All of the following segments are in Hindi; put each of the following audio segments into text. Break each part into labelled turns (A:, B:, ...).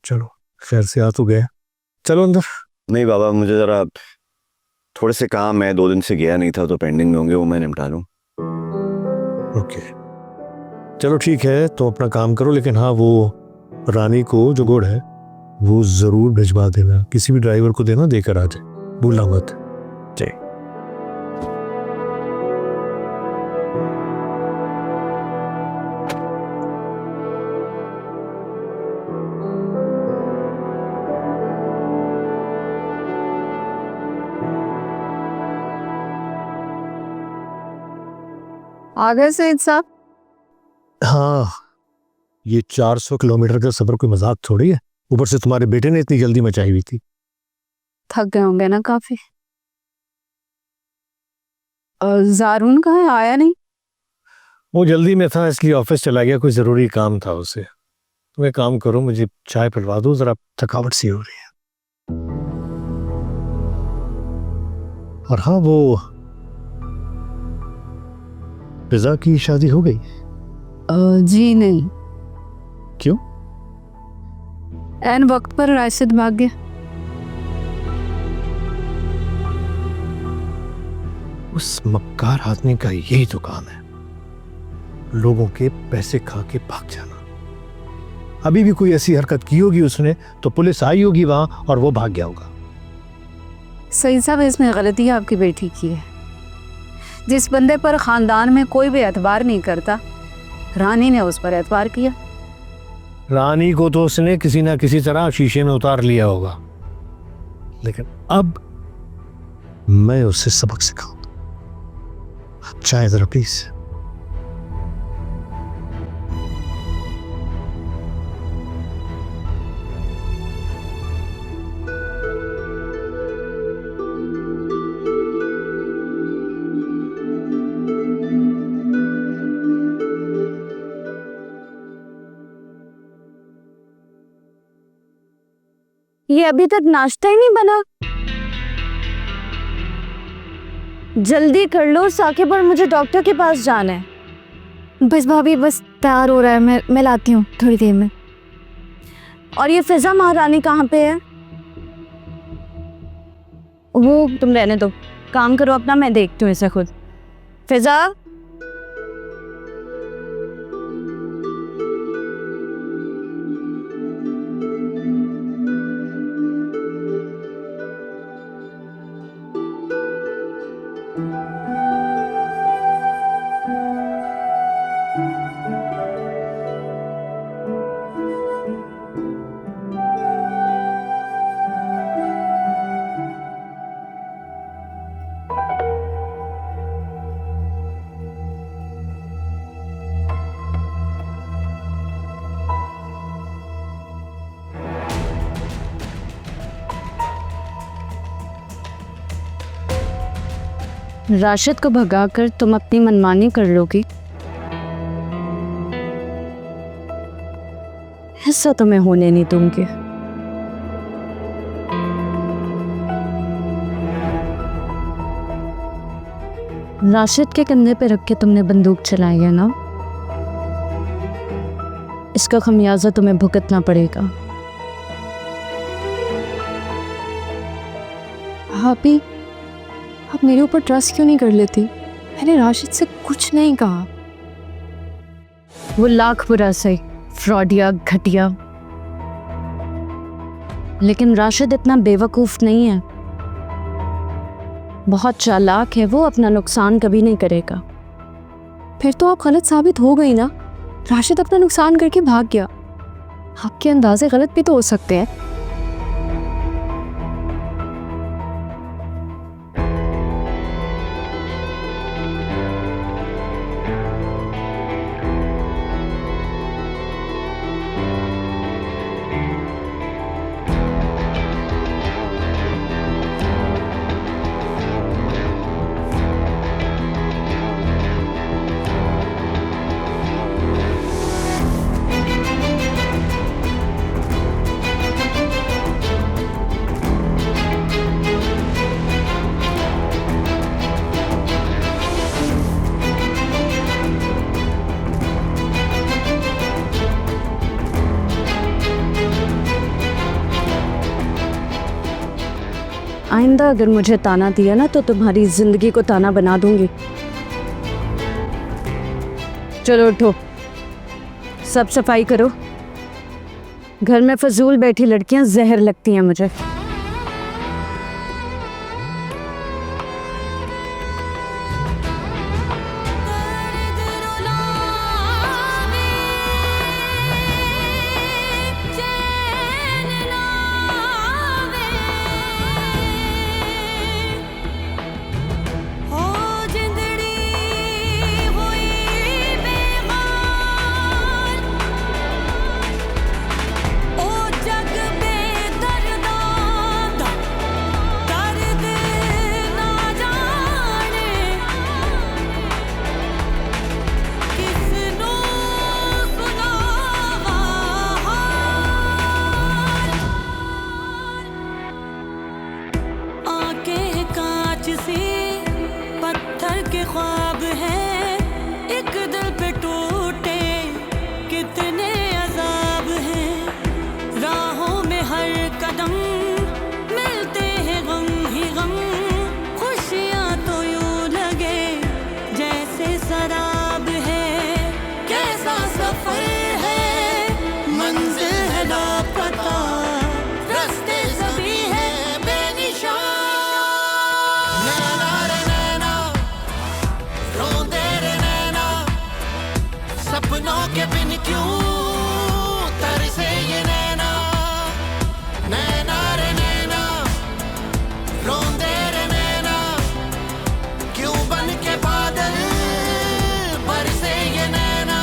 A: चलो खैर से आ तो गए, चलो अंदर।
B: नहीं बाबा, मुझे ज़रा थोड़े से काम है, 2 दिन से गया नहीं था तो पेंडिंग में होंगे, वो मैं निपटा लूँ।
A: ओके चलो ठीक है, तो अपना काम करो, लेकिन हाँ वो रानी को जो गुड़ है वो जरूर भिजवा देना, किसी भी ड्राइवर को देना, देकर आ जाए, भूलना मत।
B: जी।
C: आ गए सईद साहब?
A: हाँ, ये 400 किलोमीटर का सफर कोई मजाक थोड़ी है, ऊपर से तुम्हारे बेटे ने इतनी जल्दी मचाई हुई थी।
C: थक गए होंगे ना काफी। जारून कहाँ है, आया नहीं?
A: वो जल्दी में था इसलिए ऑफिस चला गया, कोई जरूरी काम था उसे। तुम एक काम करो, मुझे चाय पिलवा दो, जरा थकावट सी हो रही है। और हाँ, वो फिजा की शादी हो गई?
C: जी नहीं।
A: क्यों?
C: एन वक्त पर राशिद भाग गया।
A: उस मक्कार आदमी का यही तो काम है, लोगों के पैसे खा के भाग जाना। अभी भी कोई ऐसी हरकत की होगी उसने तो पुलिस आई होगी वहां और वो भाग गया होगा।
C: सईद साहब, इसमें गलती आपकी बेटी की है। जिस बंदे पर खानदान में कोई भी एतबार नहीं करता, रानी ने उस पर एतबार किया।
A: रानी को तो उसने किसी ना किसी तरह शीशे में उतार लिया होगा, लेकिन अब मैं उसे सबक सिखाऊंगा। चाय जरा प्लीज।
C: ये अभी तक नाश्ता ही नहीं बना। जल्दी कर लो, साकिब और मुझे डॉक्टर के पास जाना है।
D: बस भाभी, बस तैयार हो रहा है, मैं लाती हूँ थोड़ी देर में।
C: और ये फिजा महारानी कहाँ पे है? वो तुम रहने दो, काम करो अपना, मैं देखती हूँ इसे खुद। फिजा, राशिद को भगाकर तुम अपनी मनमानी कर लोगी, ऐसा तो मैं होने नहीं दूंगी। राशिद के कंधे पे रख के तुमने बंदूक चलाई है ना, इसका खमियाजा तुम्हें भुगतना पड़ेगा।
D: भाभी, आप मेरे ऊपर ट्रस्ट क्यों नहीं कर लेती? मैंने राशिद से कुछ नहीं कहा।
C: वो लाख बुरा सही, फ्रॉडिया, घटिया, लेकिन राशिद इतना बेवकूफ नहीं है। बहुत चालाक है वो, अपना नुकसान कभी नहीं करेगा।
D: फिर तो आप गलत साबित हो गई ना। राशिद अपना नुकसान करके भाग गया। आपके अंदाजे गलत भी तो हो सकते हैं। आइंदा अगर मुझे ताना दिया ना तो तुम्हारी जिंदगी को ताना बना दूंगी। चलो उठो, सब सफाई करो। घर में फजूल बैठी लड़कियां जहर लगती हैं मुझे।
E: पत्थर के ख्वाब हैं, एक दिल पे टूटे कितने अजाब हैं। राहों में हर कदम मिलते हैं गम ही गम, खुशियाँ तो यूं लगे जैसे शराब है। कैसा सफर है, मंजिल है लापता, रास्ते सभी है बेनिशान। नैना रे नैना, रोंदे रे नैना, सपनों के बिन क्यों तरसे ये नैना। नैना रे नैना, रोंदे रे नैना, क्यों बन के बादल बरसे ये नैना।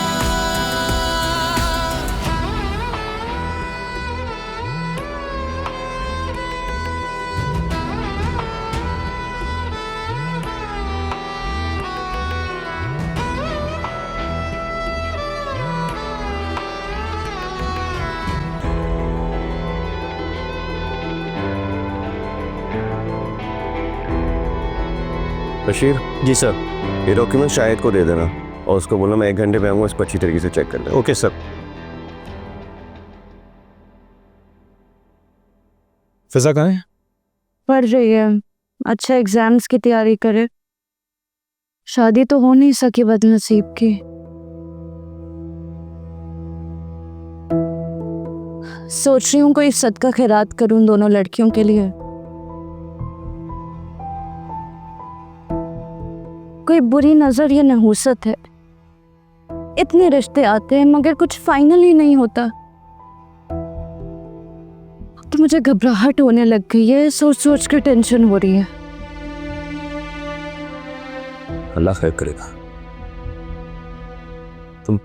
B: बशीर,
F: जी सर।
B: ये डॉक्यूमेंट शाहिद को दे देना और उसको बोलना मैं 1 घंटे में आऊँगा, इसको अच्छी तरीके से चेक कर लेना।
F: Okay sir. फिजा कहाँ है?
D: पढ़ रही है, अच्छा एग्जाम्स की तैयारी करे। शादी तो हो नहीं सकी बदनसीब की। सोच रही हूँ कोई सदका खैरात करूँ दोनों लड़कियों के लिए। कोई बुरी नजर या नहूसत है। इतने रिश्ते आते हैं मगर कुछ फाइनल ही नहीं होता। तो मुझे घबराहट होने लग गई है, सोच सोच के टेंशन हो रही है।
F: अल्लाह खैर करेगा। तुम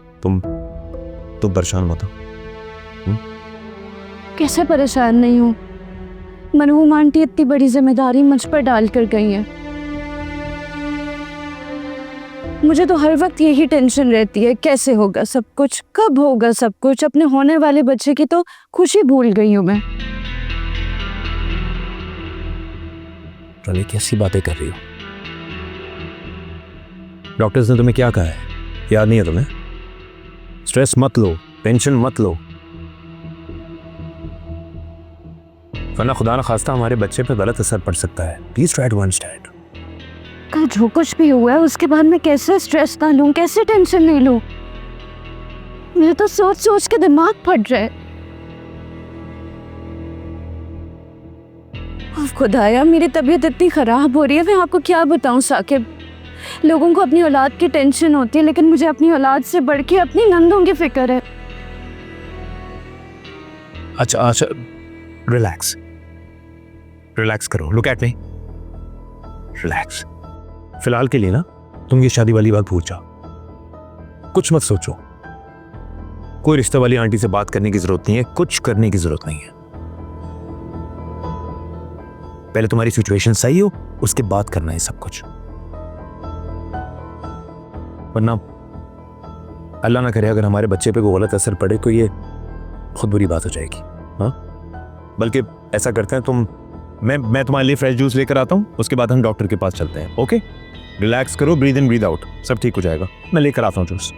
F: परेशान मत हो।
D: कैसे परेशान नहीं हूँ? मरहूम आंटी इतनी बड़ी जिम्मेदारी मुझ पर डाल कर गई है। मुझे तो हर वक्त यही टेंशन रहती है, कैसे होगा सब कुछ, कब होगा सब कुछ। अपने होने वाले बच्चे की तो खुशी भूल गई हूँ मैं।
F: रवि, कैसी बातें कर रही हो? डॉक्टर्स ने तुम्हें क्या कहा है, याद नहीं है तुम्हें? स्ट्रेस मत लो, टेंशन मत लो, वरना खुदा न खास्ता हमारे बच्चे पे गलत असर पड़ सकता है। Please try to understand.
D: कल जो कुछ भी हुआ है उसके बाद मैं कैसे स्ट्रेस ना लूं, कैसे टेंशन नहीं लूं? मेरे तो सोच सोच के दिमाग फट रहा है। खुदाया, मेरी तबीयत इतनी खराब हो रही है, मैं आपको क्या बताऊं साकिब। लोगों को अपनी औलाद की टेंशन होती है लेकिन मुझे अपनी औलाद से बढ़ के अपनी नंदों की फिक्र है।
F: अच्छा, रिलैक्स करो। Look at me, relax. फिलहाल के लिए ना तुम ये शादी वाली बात भूल जाओ, कुछ मत सोचो। कोई रिश्ते वाली आंटी से बात करने की जरूरत नहीं है, कुछ करने की जरूरत नहीं है। पहले तुम्हारी सिचुएशन सही हो, उसके बाद करना है सब कुछ, वरना अल्लाह ना करे अगर हमारे बच्चे पे कोई गलत असर पड़े तो ये खुद बुरी बात हो जाएगी। हाँ, बल्कि ऐसा करते हैं, मैं तुम्हारे लिए फ्रेश जूस लेकर आता हूँ, उसके बाद हम डॉक्टर के पास चलते हैं। ओके, रिलैक्स करो, ब्रीद इन ब्रीद आउट, सब ठीक हो जाएगा। मैं लेकर आता हूँ जूस।